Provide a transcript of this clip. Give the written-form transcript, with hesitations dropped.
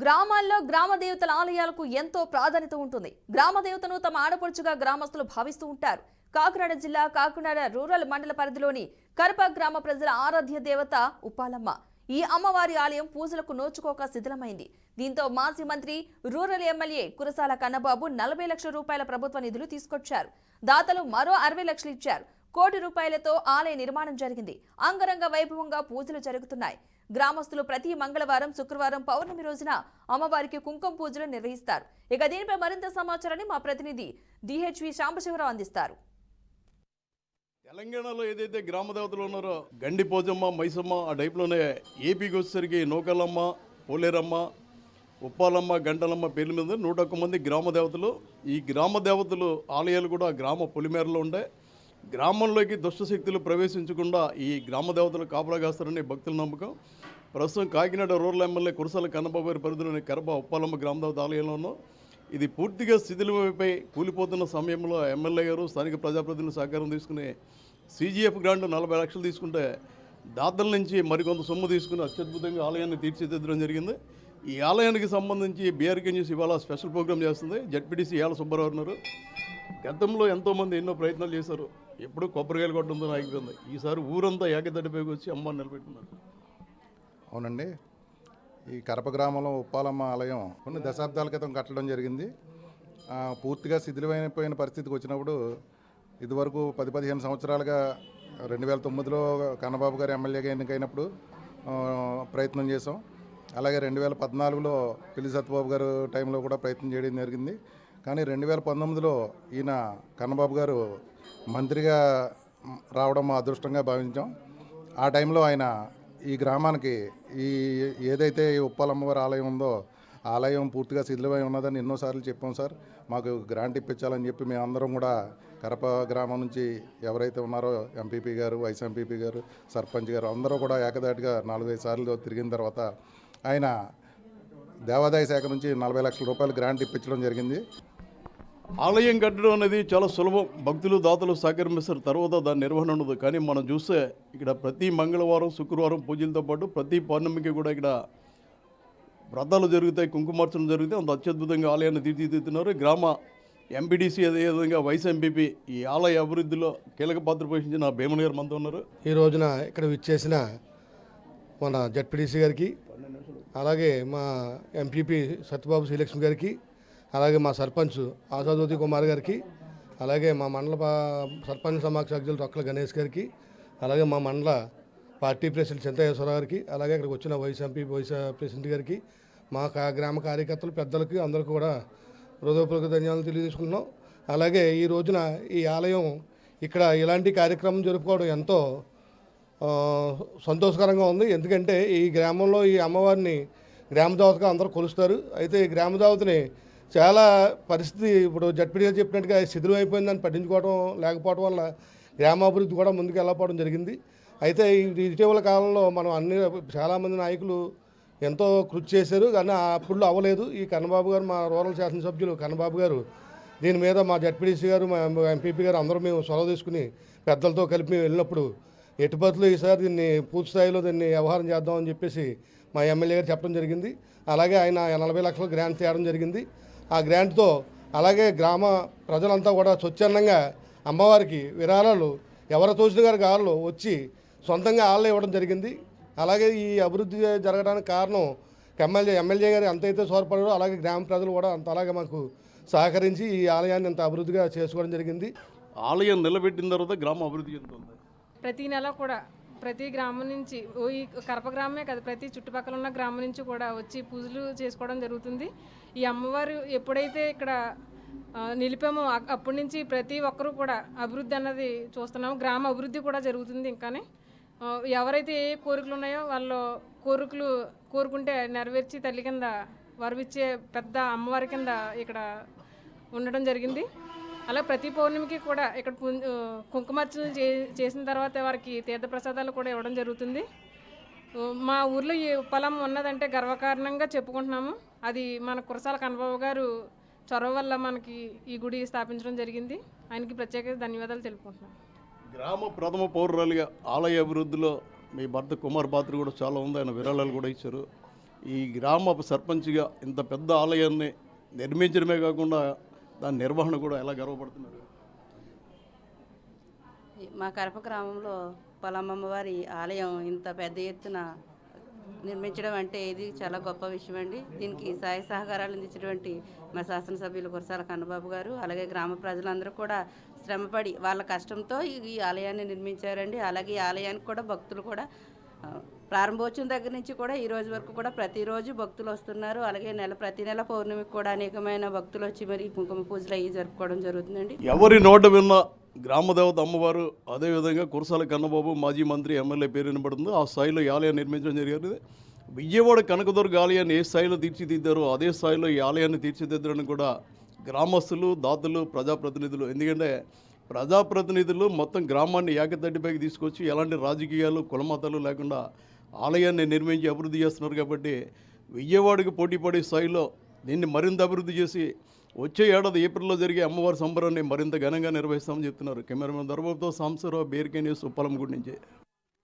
గ్రామాల్లో గ్రామ దేవతల ఆలయాలకు ఎంతో ప్రాధాన్యత ఉంటుంది. గ్రామ దేవతను తమ ఆడపడుచుగా గ్రామస్తులు భావిస్తూ ఉంటారు. కాకినాడ జిల్లా కాకినాడ రూరల్ మండల పరిధిలోని కరప గ్రామ ప్రజల ఆరాధ్య దేవత ఉప్పాలమ్మ. ఈ అమ్మవారి ఆలయం పూజలకు నోచుకోక శిథిలమైంది. దీంతో మాజీ మంత్రి రూరల్ ఎమ్మెల్యే కురసాల కన్నబాబు 40 లక్షల రూపాయల ప్రభుత్వ నిధులు తీసుకొచ్చారు. దాతలు మరో 60 లక్షలు ఇచ్చారు. కోటి రూపాయలతో ఆలయ నిర్మాణం జరిగింది. అంగరంగ వైభవంగా పూజలు జరుగుతున్నాయి. గ్రామస్తులు ప్రతి మంగళవారం, శుక్రవారం, పౌర్ణమి రోజున అమ్మవారికి కుంకుమ పూజలు నిర్వహిస్తారు. ఇక దీనిపై మరింత సమాచారాన్ని మా ప్రతినిధి డిహెచ్వి శాంబశివరావు అందిస్తారు. తెలంగాణలో ఏదైతే గ్రామ దేవతలు ఉన్నారో గండి పోజమ్మ, మైసమ్మ ఆ టైప్లోనే ఏపీకి వచ్చేసరికి నూకలమ్మ, పోలేరమ్మ, ఉప్పాలమ్మ, గంటలమ్మ పేర్ల మీద 101 మంది గ్రామ దేవతలు. ఈ గ్రామ దేవతలు ఆలయాలు కూడా గ్రామ పొలిమేరలో ఉంటాయి. గ్రామంలోకి దుష్టశక్తులు ప్రవేశించకుండా ఈ గ్రామ దేవతలు కాపలా కాస్తారని భక్తుల నమ్మకం. ప్రస్తుతం కాకినాడ రూరల్ ఎమ్మెల్యే కురసాల కన్నబాబు గారి పరిధిలోని కరప ఉప్పాలమ్మ గ్రామ దేవత ఆలయంలో ఉన్నాం. ఇది పూర్తిగా శిథిలమైపై కూలిపోతున్న సమయంలో ఎమ్మెల్యే గారు స్థానిక ప్రజాప్రతినిధుల సహకారం తీసుకుని CGF గ్రాంట్ 40 లక్షలు తీసుకుంటే దాతల నుంచి మరికొంత సొమ్ము తీసుకుని అత్యద్భుతంగా ఆలయాన్ని తీర్చిదిద్దడం జరిగింది. ఈ ఆలయానికి సంబంధించి BRK న్యూస్ ఇవాళ స్పెషల్ ప్రోగ్రామ్ చేస్తుంది. ZPDC ఏళ్ళ సుబ్బారావు ఉన్నారు. గతంలో ఎంతోమంది ఎన్నో ప్రయత్నాలు చేశారు. ఎప్పుడు కొబ్బరికాయలు కొట్టడంతో ఆగిపోయింది. ఈసారి ఊరంతా ఏకదడిపైకి వచ్చి అమ్మని నిలబెట్టున్నారు. అవునండి, ఈ కరప గ్రామంలో ఉప్పాలమ్మ ఆలయం కొన్ని దశాబ్దాల క్రితం కట్టడం జరిగింది. పూర్తిగా శిథిలమైపోయిన పరిస్థితికి వచ్చినప్పుడు ఇదివరకు 10-15 సంవత్సరాలుగా 2009లో కన్నబాబు గారు ఎమ్మెల్యేగా ఎన్నికైనప్పుడు ప్రయత్నం చేసాం. అలాగే 2014లో పిల్లి సత్యబాబు గారు టైంలో కూడా ప్రయత్నం చేయడం జరిగింది. కానీ 2019లో ఈయన కన్నబాబు గారు మంత్రిగా రావడం మా అదృష్టంగా భావించాం. ఆ టైంలో ఆయన ఈ గ్రామానికి ఏదైతే ఉప్పాలమ్మవారి ఆలయం ఉందో ఆలయం పూర్తిగా శిథిలమై ఉన్నదని ఎన్నోసార్లు చెప్పాం సార్. మాకు గ్రాంట్ ఇప్పించాలని చెప్పి మేమందరం కూడా కరప గ్రామం నుంచి ఎవరైతే ఉన్నారో ఎంపీపీ గారు, వైస్ ఎంపీపీ గారు, సర్పంచ్ గారు అందరూ కూడా ఏకదాటిగా 4-5 సార్లు తిరిగిన తర్వాత ఆయన దేవాదాయ శాఖ నుంచి 40 లక్షల రూపాయలు గ్రాంట్ ఇప్పించడం జరిగింది. ఆలయం కట్టడం అనేది చాలా సులభం. భక్తులు, దాతలు సహకరిస్తారు. తర్వాత దాని నిర్వహణ ఉండదు. కానీ మనం చూస్తే ఇక్కడ ప్రతి మంగళవారం, శుక్రవారం పూజలతో పాటు ప్రతి పౌర్ణమికి కూడా ఇక్కడ వ్రతాలు జరుగుతాయి, కుంకుమార్చన జరుగుతాయి. అంత అత్యద్భుతంగా ఆలయాన్ని తీర్చిదిద్దుతున్నారు. గ్రామ MPDC అదేవిధంగా వైస్ ఎంపీపీ ఈ ఆలయ అభివృద్ధిలో కీలక పాత్ర పోషించిన భీమన్ గారు మనతో ఉన్నారు. ఈ రోజున ఇక్కడ విచ్చేసిన మన ZPDC గారికి, అలాగే మా ఎంపీపీ సత్యబాబు శ్రీలక్ష్మి గారికి, అలాగే మా సర్పంచ్ ఆజాదోతి కుమార్ గారికి, అలాగే మా మండల సర్పంచ్ సమాక్షాధ్యులు రొక్కల గణేష్ గారికి, అలాగే మా మండల పార్టీ ప్రెసిడెంట్ చింతయేశ్వరరావు గారికి, అలాగే ఇక్కడికి వచ్చిన వైస్ ప్రెసిడెంట్ గారికి, మా గ్రామ కార్యకర్తలు, పెద్దలకి అందరికీ కూడా హృదయపూర్వక ధన్యవాదాలు తెలియజేసుకుంటున్నాం. అలాగే ఈ రోజున ఈ ఆలయం ఇక్కడ ఇలాంటి కార్యక్రమం జరుపుకోవడం ఎంతో సంతోషకరంగా ఉంది. ఎందుకంటే ఈ గ్రామంలో ఈ అమ్మవారిని గ్రామదేవతగా అందరూ కొలుస్తారు. అయితే ఈ గ్రామదేవతని చాలా పరిస్థితి ఇప్పుడు ZPDC చెప్పినట్టుగా శిథిలమైపోయిందని పట్టించుకోవడం లేకపోవడం వల్ల గ్రామాభివృద్ధి కూడా ముందుకు వెళ్ళకపోవడం జరిగింది. అయితే ఇటీవల కాలంలో మనం చాలామంది నాయకులు ఎంతో కృషి చేశారు, కానీ అప్పుడు అవ్వలేదు. ఈ కన్నబాబు గారు, మా రూరల్ శాసనసభ్యులు కన్నబాబు గారు దీని మీద మా ZPDC గారు, మా ఎంపీపీ గారు అందరూ మేము చొరవ తీసుకుని పెద్దలతో కలిపి వెళ్ళినప్పుడు ఎటుపతులు ఈసారి దీన్ని పూర్తి స్థాయిలో దీన్ని వ్యవహారం చేద్దామని చెప్పేసి మా ఎమ్మెల్యే గారు చెప్పడం జరిగింది. అలాగే ఆయన 40 లక్షల గ్రాంట్ తేవడం జరిగింది. ఆ గ్రాంట్తో అలాగే గ్రామ ప్రజలంతా కూడా స్వచ్ఛందంగా అమ్మవారికి విరాళాలు ఎవరు తోచిన గారి గారు వచ్చి సొంతంగా ఆలయం ఇవ్వడం జరిగింది. అలాగే ఈ అభివృద్ధి జరగడానికి కారణం ఎమ్మెల్యే గారు ఎంతైతే సోర్పడారో అలాగే గ్రామ ప్రజలు కూడా అలాగే మాకు సహకరించి ఈ ఆలయాన్ని అంత అభివృద్ధిగా చేసుకోవడం జరిగింది. ఆలయం నిలబెట్టిన తర్వాత గ్రామ అభివృద్ధి చెందుతుంది. ప్రతి నెల కూడా ప్రతి గ్రామం నుంచి ఈ కరప గ్రామమే కదా, ప్రతి చుట్టుపక్కల ఉన్న గ్రామం నుంచి కూడా వచ్చి పూజలు చేసుకోవడం జరుగుతుంది. ఈ అమ్మవారు ఎప్పుడైతే ఇక్కడ నిలిపామో అప్పటి నుంచి ప్రతి ఒక్కరూ కూడా అభివృద్ధి అన్నది చూస్తున్నాము. గ్రామ అభివృద్ధి కూడా జరుగుతుంది. ఇంకానే ఎవరైతే ఏ కోరికలు ఉన్నాయో వాళ్ళు కోరికలు కోరుకుంటే నెరవేర్చి తల్లి కింద వరవిచ్చే పెద్ద అమ్మవారి కింద ఇక్కడ ఉండడం జరిగింది. అలా ప్రతి పౌర్ణమికి కూడా ఇక్కడ కుంకుమార్చనలు చేసిన తర్వాత వారికి తీర్థప్రసాదాలు కూడా ఇవ్వడం జరుగుతుంది. మా ఊర్లో ఈ ఉప్పాలమ్మ ఉన్నదంటే గర్వకారణంగా చెప్పుకుంటున్నాము. అది మన కురసాల కన్నబాబు గారు చొరవ వల్ల మనకి ఈ గుడి స్థాపించడం జరిగింది. ఆయనకి ప్రత్యేక ధన్యవాదాలు తెలుపుకుంటున్నాం. గ్రామ ప్రథమ పౌరురాలుగా ఆలయ అభివృద్ధిలో మీ భర్త కుమార్ పాత్ర కూడా చాలా ఉంది. ఆయన విరాళాలు కూడా ఇచ్చారు. ఈ గ్రామ సర్పంచ్గా ఇంత పెద్ద ఆలయాన్ని నిర్మించడమే కాకుండా దాని నిర్వహణ కూడా ఎలా గర్వపడుతున్నారు? మా కరప గ్రామంలో పొలమ్మమ్మ వారి ఆలయం ఇంత పెద్ద ఎత్తున నిర్మించడం అంటే ఇది చాలా గొప్ప విషయం అండి. దీనికి సహాయ సహకారాలు అందించినటువంటి మా శాసనసభ్యులు కురసాల కన్నబాబు గారు, అలాగే గ్రామ ప్రజలందరూ కూడా శ్రమపడి వాళ్ళ కష్టంతో ఈ ఆలయాన్ని నిర్మించారండి. అలాగే ఈ ఆలయానికి కూడా భక్తులు కూడా ప్రారంభోత్సవం దగ్గర నుంచి కూడా ఈ రోజు వరకు కూడా ప్రతిరోజు భక్తులు వస్తున్నారు. అలాగే ప్రతి నెల పౌర్ణమికి కూడా అనేకమైన భక్తులు వచ్చి మరి కుంకుమ పూజలు అవి జరుపుకోవడం జరుగుతుందండి. ఎవరి నోట విన్న గ్రామదేవత అమ్మవారు, అదేవిధంగా కురసాల కన్నబాబు మాజీ మంత్రి ఎమ్మెల్యే పేరు వినబడుతుంది. ఆ స్థాయిలో ఈ ఆలయాన్ని నిర్మించడం జరిగింది. విజయవాడ కనకదుర్గ ఆలయాన్ని ఏ స్థాయిలో తీర్చిదిద్దారో అదే స్థాయిలో ఈ ఆలయాన్ని తీర్చిదిద్దరని కూడా గ్రామస్తులు, దాతలు, ప్రజాప్రతినిధులు, ఎందుకంటే ప్రజాప్రతినిధులు మొత్తం గ్రామాన్ని ఏకతట్టిపైకి తీసుకొచ్చి ఎలాంటి రాజకీయాలు, కులమతాలు లేకుండా ఆలయాన్ని నిర్మించి అభివృద్ధి చేస్తున్నారు. కాబట్టి విజయవాడకి పోటీపడే స్థాయిలో దీన్ని మరింత అభివృద్ధి చేసి వచ్చే ఏడాది ఏప్రిల్లో జరిగే అమ్మవారి సంబరాన్ని మరింత ఘనంగా నిర్వహిస్తామని చెప్తున్నారు. కెమెరామెన్ దర్బాబుతో సాంబశివరావు, బేర్కే న్యూస్, ఉప్పలంగూడి నుంచి.